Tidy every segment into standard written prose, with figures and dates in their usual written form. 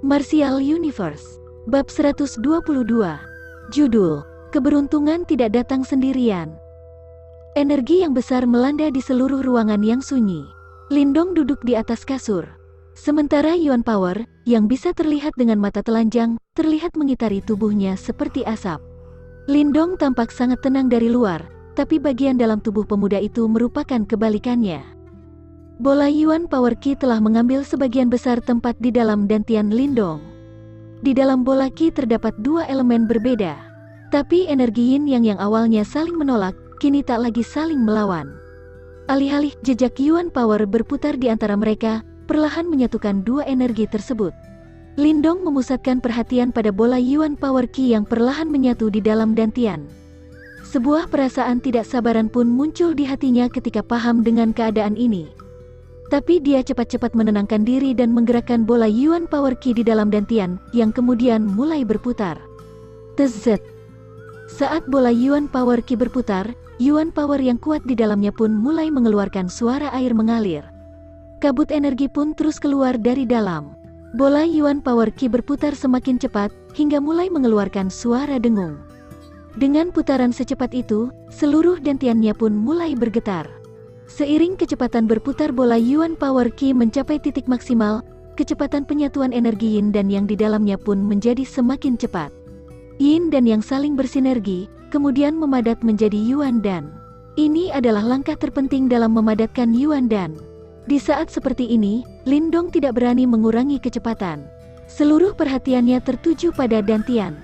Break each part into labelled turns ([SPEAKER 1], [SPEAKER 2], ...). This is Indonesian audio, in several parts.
[SPEAKER 1] Martial Universe. Bab 122. Judul: Keberuntungan tidak datang sendirian. Energi yang besar melanda di seluruh ruangan yang sunyi. Lindong duduk di atas kasur. Sementara Yuan Power, yang bisa terlihat dengan mata telanjang, terlihat mengitari tubuhnya seperti asap. Lindong tampak sangat tenang dari luar, tapi bagian dalam tubuh pemuda itu merupakan kebalikannya. Bola Yuan Power Qi telah mengambil sebagian besar tempat di dalam dantian Lindong. Di dalam bola Qi terdapat dua elemen berbeda. Tapi energi Yin yang awalnya saling menolak, kini tak lagi saling melawan. Alih-alih jejak Yuan Power berputar di antara mereka, perlahan menyatukan dua energi tersebut. Lindong memusatkan perhatian pada bola Yuan Power Qi yang perlahan menyatu di dalam dantian. Sebuah perasaan tidak sabaran pun muncul di hatinya ketika paham dengan keadaan ini. Tapi dia cepat-cepat menenangkan diri dan menggerakkan bola Yuan Power Qi di dalam dantian, yang kemudian mulai berputar. Tz. Saat bola Yuan Power Qi berputar, Yuan Power yang kuat di dalamnya pun mulai mengeluarkan suara air mengalir. Kabut energi pun terus keluar dari dalam. Bola Yuan Power Qi berputar semakin cepat, hingga mulai mengeluarkan suara dengung. Dengan putaran secepat itu, seluruh dantiannya pun mulai bergetar. Seiring kecepatan berputar bola Yuan Power Qi mencapai titik maksimal, kecepatan penyatuan energi Yin dan Yang di dalamnya pun menjadi semakin cepat. Yin dan Yang saling bersinergi, kemudian memadat menjadi Yuan Dan. Ini adalah langkah terpenting dalam memadatkan Yuan Dan. Di saat seperti ini, Lindong tidak berani mengurangi kecepatan. Seluruh perhatiannya tertuju pada dantian.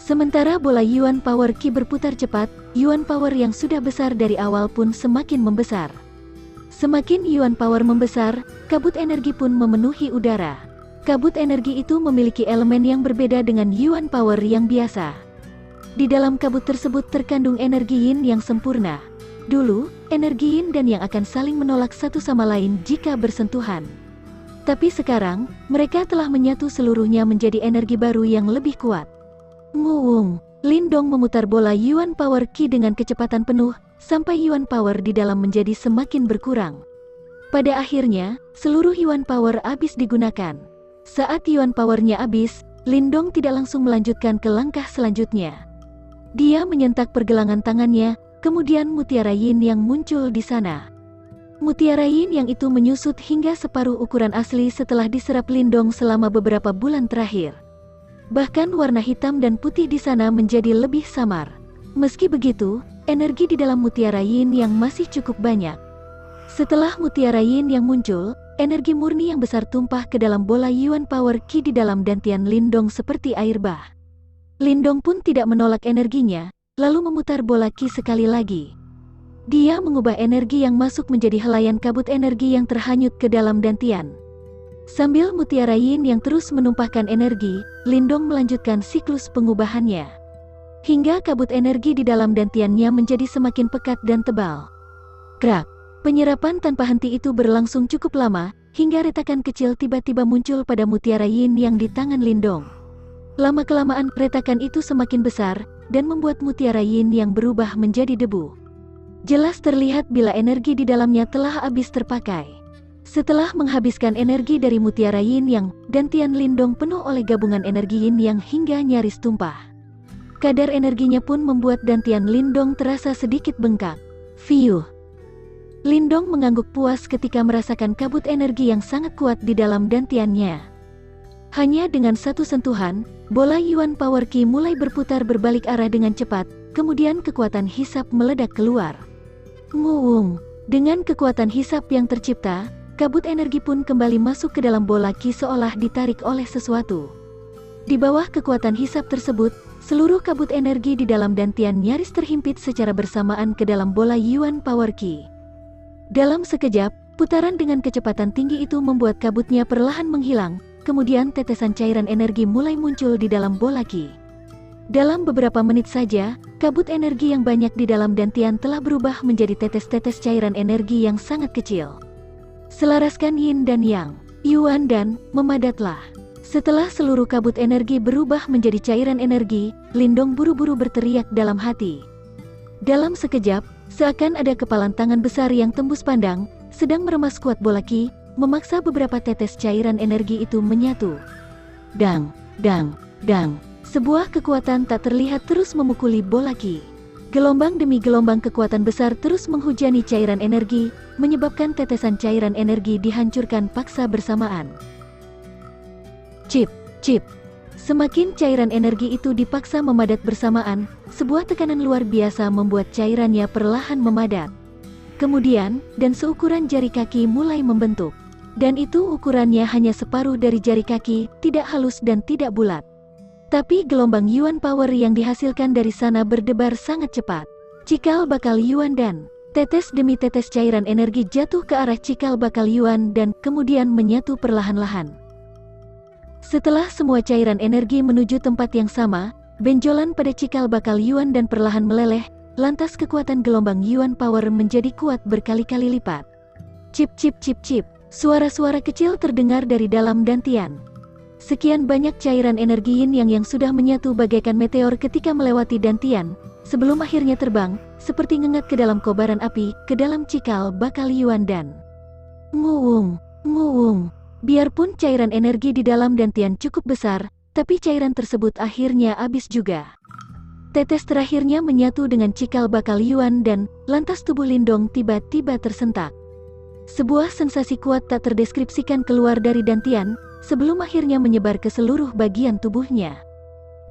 [SPEAKER 1] Sementara bola Yuan Power Qi berputar cepat, Yuan Power yang sudah besar dari awal pun semakin membesar. Semakin Yuan Power membesar, kabut energi pun memenuhi udara. Kabut energi itu memiliki elemen yang berbeda dengan Yuan Power yang biasa. Di dalam kabut tersebut terkandung energi Yin yang sempurna. Dulu, energi Yin dan Yang akan saling menolak satu sama lain jika bersentuhan. Tapi sekarang, mereka telah menyatu seluruhnya menjadi energi baru yang lebih kuat. Nguung, Lindong memutar bola Yuan Power Qi dengan kecepatan penuh, sampai Yuan Power di dalam menjadi semakin berkurang. Pada akhirnya, seluruh Yuan Power habis digunakan. Saat Yuan Power-nya habis, Lindong tidak langsung melanjutkan ke langkah selanjutnya. Dia menyentak pergelangan tangannya, kemudian mutiara Yin yang muncul di sana. Mutiara Yin yang itu menyusut hingga separuh ukuran asli setelah diserap Lindong selama beberapa bulan terakhir. Bahkan warna hitam dan putih di sana menjadi lebih samar. Meski begitu, energi di dalam mutiara Yin yang masih cukup banyak. Setelah mutiara Yin yang muncul, energi murni yang besar tumpah ke dalam bola Yuan Power Qi di dalam dantian Lindong seperti air bah. Lindong pun tidak menolak energinya, lalu memutar bola Qi sekali lagi. Dia mengubah energi yang masuk menjadi helaian kabut energi yang terhanyut ke dalam dantian. Sambil mutiara Yin yang terus menumpahkan energi, Lindong melanjutkan siklus pengubahannya. Hingga kabut energi di dalam dantiannya menjadi semakin pekat dan tebal. Krak! Penyerapan tanpa henti itu berlangsung cukup lama, hingga retakan kecil tiba-tiba muncul pada mutiara Yin yang di tangan Lindong. Lama-kelamaan retakan itu semakin besar, dan membuat mutiara Yin yang berubah menjadi debu. Jelas terlihat bila energi di dalamnya telah habis terpakai. Setelah menghabiskan energi dari mutiara Yin Yang, dantian Lindong penuh oleh gabungan energi Yin Yang hingga nyaris tumpah. Kadar energinya pun membuat dantian Lindong terasa sedikit bengkak. Fiuh! Lindong mengangguk puas ketika merasakan kabut energi yang sangat kuat di dalam dantiannya. Hanya dengan satu sentuhan, bola Yuan Power Qi mulai berputar berbalik arah dengan cepat, kemudian kekuatan hisap meledak keluar. Nguung! Dengan kekuatan hisap yang tercipta, kabut energi pun kembali masuk ke dalam bola Qi seolah ditarik oleh sesuatu. Di bawah kekuatan hisap tersebut, seluruh kabut energi di dalam dantian nyaris terhimpit secara bersamaan ke dalam bola Yuan Power Qi. Dalam sekejap, putaran dengan kecepatan tinggi itu membuat kabutnya perlahan menghilang, kemudian tetesan cairan energi mulai muncul di dalam bola Qi. Dalam beberapa menit saja, kabut energi yang banyak di dalam dantian telah berubah menjadi tetes-tetes cairan energi yang sangat kecil. Selaraskan Yin dan Yang, Yuan Dan, memadatlah. Setelah seluruh kabut energi berubah menjadi cairan energi, Lindong buru-buru berteriak dalam hati. Dalam sekejap, seakan ada kepalan tangan besar yang tembus pandang, sedang meremas kuat bola Qi, memaksa beberapa tetes cairan energi itu menyatu. dang, dang, dang. Sebuah kekuatan tak terlihat terus memukuli bola Ki. Gelombang demi gelombang kekuatan besar terus menghujani cairan energi, menyebabkan tetesan cairan energi dihancurkan paksa bersamaan. Cip, cip. Semakin cairan energi itu dipaksa memadat bersamaan, sebuah tekanan luar biasa membuat cairannya perlahan memadat. Kemudian, dan seukuran jari kaki mulai membentuk. Dan itu ukurannya hanya separuh dari jari kaki, tidak halus dan tidak bulat. Tapi gelombang Yuan power yang dihasilkan dari sana berdebar sangat cepat. Cikal bakal Yuan dan tetes demi tetes cairan energi jatuh ke arah cikal bakal Yuan dan kemudian menyatu perlahan-lahan. Setelah semua cairan energi menuju tempat yang sama, benjolan pada cikal bakal Yuan dan perlahan meleleh, lantas kekuatan gelombang Yuan power menjadi kuat berkali-kali lipat. Cip cip cip cip, suara-suara kecil terdengar dari dalam dantian. Sekian banyak cairan energi yin yang sudah menyatu bagaikan meteor ketika melewati dantian, sebelum akhirnya terbang, seperti ngengat ke dalam kobaran api, ke dalam cikal bakal Yuan dan nguung, nguung. Biarpun cairan energi di dalam dantian cukup besar, tapi cairan tersebut akhirnya habis juga. Tetes terakhirnya menyatu dengan cikal bakal Yuan dan, lantas tubuh Lindong tiba-tiba tersentak. Sebuah sensasi kuat tak terdeskripsikan keluar dari dantian, sebelum akhirnya menyebar ke seluruh bagian tubuhnya.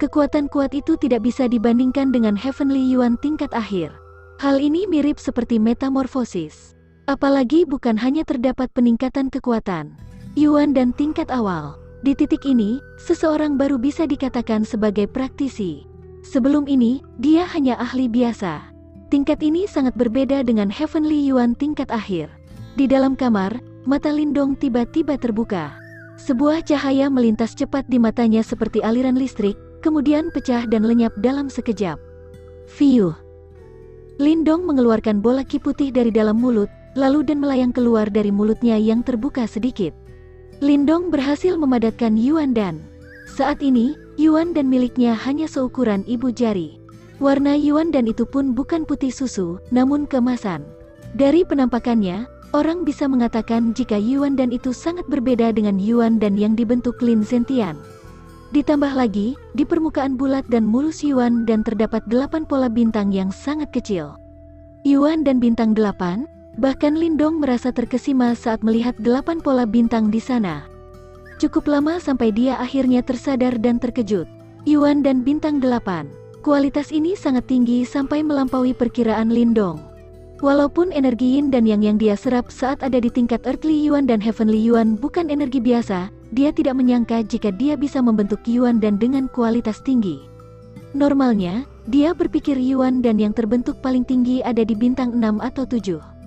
[SPEAKER 1] Kekuatan kuat itu tidak bisa dibandingkan dengan Heavenly Yuan tingkat akhir. Hal ini mirip seperti metamorfosis. Apalagi bukan hanya terdapat peningkatan kekuatan Yuan dan tingkat awal. Di titik ini, seseorang baru bisa dikatakan sebagai praktisi. Sebelum ini, dia hanya ahli biasa. Tingkat ini sangat berbeda dengan Heavenly Yuan tingkat akhir. Di dalam kamar, mata Lindong tiba-tiba terbuka. Sebuah cahaya melintas cepat di matanya seperti aliran listrik, kemudian pecah dan lenyap dalam sekejap. Fiuh. Lindong mengeluarkan bola ki putih dari dalam mulut, lalu dan melayang keluar dari mulutnya yang terbuka sedikit. Lindong berhasil memadatkan Yuan dan. Saat ini, Yuan dan miliknya hanya seukuran ibu jari. Warna Yuan dan itu pun bukan putih susu, namun keemasan. Dari penampakannya, orang bisa mengatakan jika Yuan dan itu sangat berbeda dengan Yuan dan yang dibentuk Lin Zentian. Ditambah lagi, di permukaan bulat dan mulus Yuan dan terdapat 8 pola bintang yang sangat kecil. Yuan dan bintang 8, bahkan Lindong merasa terkesima saat melihat 8 pola bintang di sana. Cukup lama sampai dia akhirnya tersadar dan terkejut. Yuan dan bintang 8, kualitas ini sangat tinggi sampai melampaui perkiraan Lindong. Walaupun energi yin dan yang dia serap saat ada di tingkat Earthly Yuan dan Heavenly Yuan bukan energi biasa, dia tidak menyangka jika dia bisa membentuk Yuan dan dengan kualitas tinggi. Normalnya, dia berpikir Yuan dan yang terbentuk paling tinggi ada di bintang 6 atau 7.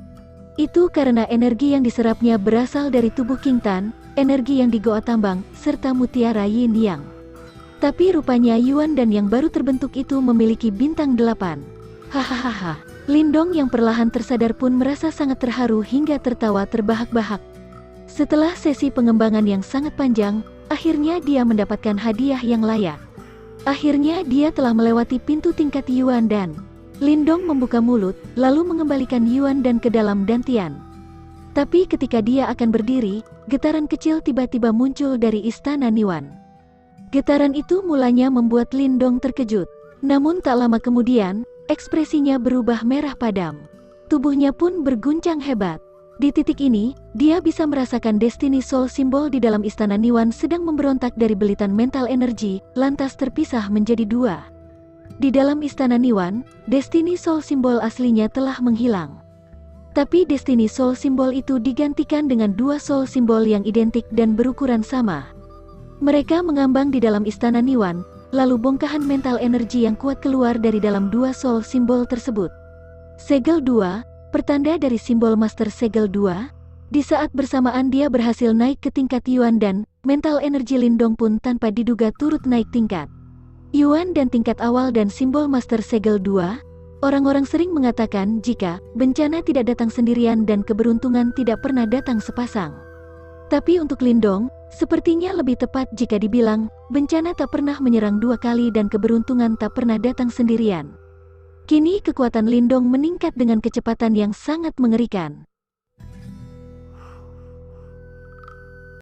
[SPEAKER 1] Itu karena energi yang diserapnya berasal dari tubuh King Tan, energi yang di Goa Tambang, serta mutiara Yin Yang. Tapi rupanya Yuan dan yang baru terbentuk itu memiliki bintang 8. Hahaha. Lindong yang perlahan tersadar pun merasa sangat terharu hingga tertawa terbahak-bahak. Setelah sesi pengembangan yang sangat panjang, akhirnya dia mendapatkan hadiah yang layak. Akhirnya dia telah melewati pintu tingkat Yuan dan. Lindong membuka mulut, lalu mengembalikan Yuan dan ke dalam dantian. Tapi ketika dia akan berdiri, getaran kecil tiba-tiba muncul dari istana Niwan. Getaran itu mulanya membuat Lindong terkejut. Namun tak lama kemudian, ekspresinya berubah merah padam. Tubuhnya pun berguncang hebat. Di titik ini, dia bisa merasakan Destiny Soul Symbol di dalam istana Niwan sedang memberontak dari belitan mental energi, lantas terpisah menjadi 2. Di dalam istana Niwan, Destiny Soul Symbol aslinya telah menghilang. Tapi Destiny Soul Symbol itu digantikan dengan 2 Soul Symbol yang identik dan berukuran sama. Mereka mengambang di dalam istana Niwan, lalu bongkahan mental energi yang kuat keluar dari dalam 2 soul simbol tersebut. Segel 2, pertanda dari simbol Master Segel 2. Di saat bersamaan dia berhasil naik ke tingkat Yuan dan mental energi Lindong pun tanpa diduga turut naik tingkat. Yuan dan tingkat awal dan simbol Master Segel 2. Orang-orang sering mengatakan jika bencana tidak datang sendirian dan keberuntungan tidak pernah datang sepasang. Tapi untuk Lindong, sepertinya lebih tepat jika dibilang, bencana tak pernah menyerang 2 kali dan keberuntungan tak pernah datang sendirian. Kini kekuatan Lindong meningkat dengan kecepatan yang sangat mengerikan.